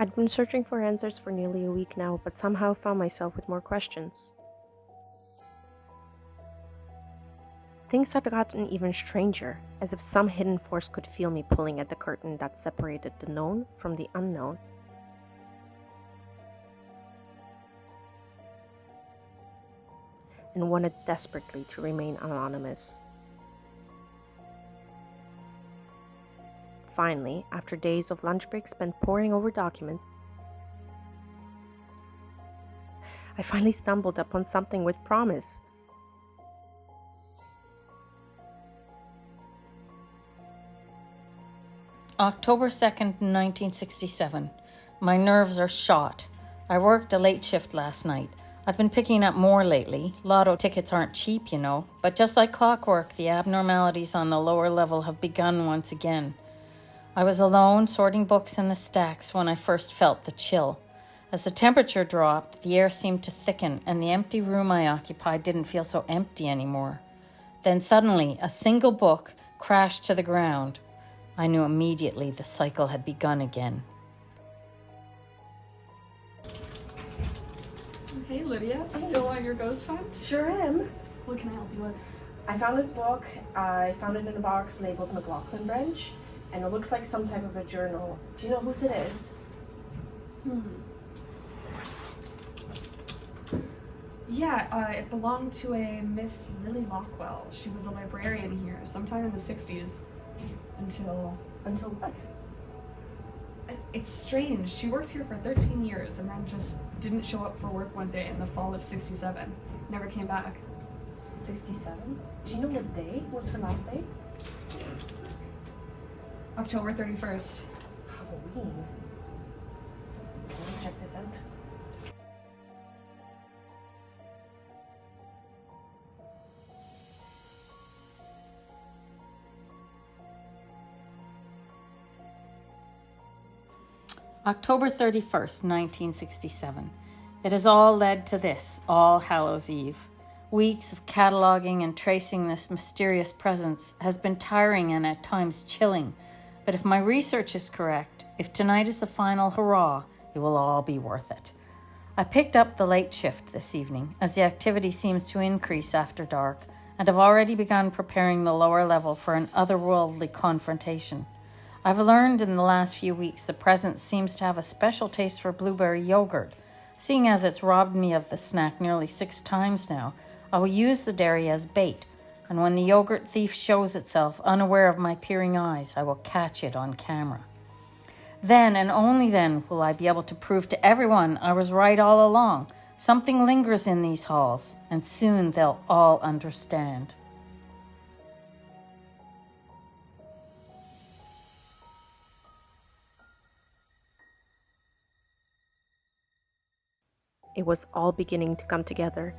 I'd been searching for answers for nearly a week now, but somehow found myself with more questions. Things had gotten even stranger, as if some hidden force could feel me pulling at the curtain that separated the known from the unknown. And wanted desperately to remain anonymous. Finally, after days of lunch breaks spent poring over documents, I finally stumbled upon something with promise. October 2nd, 1967. My nerves are shot. I worked a late shift last night. I've been picking up more lately. Lotto tickets aren't cheap, you know. But just like clockwork, the abnormalities on the lower level have begun once again. I was alone, sorting books in the stacks when I first felt the chill. As the temperature dropped, the air seemed to thicken, and the empty room I occupied didn't feel so empty anymore. Then suddenly, a single book crashed to the ground. I knew immediately the cycle had begun again. Hey Lydia, still on your ghost hunt? Sure am. What can I help you with? I found this book. I found it in a box labeled McLaughlin Branch, and it looks like some type of a journal. Do you know whose it is? Yeah, it belonged to a Miss Lily Lockwell. She was a librarian here sometime in the 60s Until what? It's strange. She worked here for 13 years and then just didn't show up for work one day in the fall of 67. Never came back. 67? Do you know what day was her last day? October 31st. Halloween. Can we check this out? October 31st, 1967. It has all led to this, All Hallows Eve. Weeks of cataloging and tracing this mysterious presence has been tiring and at times chilling, but if my research is correct, if tonight is the final hurrah, it will all be worth it. I picked up the late shift this evening, as the activity seems to increase after dark, and have already begun preparing the lower level for an otherworldly confrontation. I've learned in the last few weeks the presence seems to have a special taste for blueberry yogurt. Seeing as it's robbed me of the snack nearly 6 times now, I will use the dairy as bait, and when the yogurt thief shows itself unaware of my peering eyes, I will catch it on camera. Then and only then will I be able to prove to everyone I was right all along. Something lingers in these halls, and soon they'll all understand. It was all beginning to come together.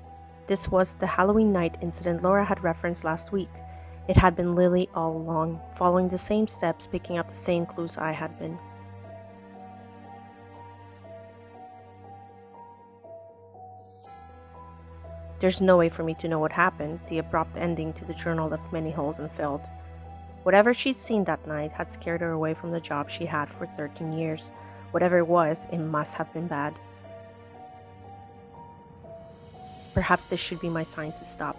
This was the Halloween night incident Laura had referenced last week. It had been Lily all along, following the same steps, picking up the same clues I had been. There's no way for me to know what happened. The abrupt ending to the journal left many holes unfilled. Whatever she'd seen that night had scared her away from the job she had for 13 years. Whatever it was, it must have been bad. Perhaps this should be my sign to stop.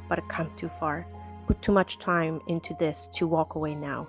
But I've come too far. Put too much time into this to walk away now.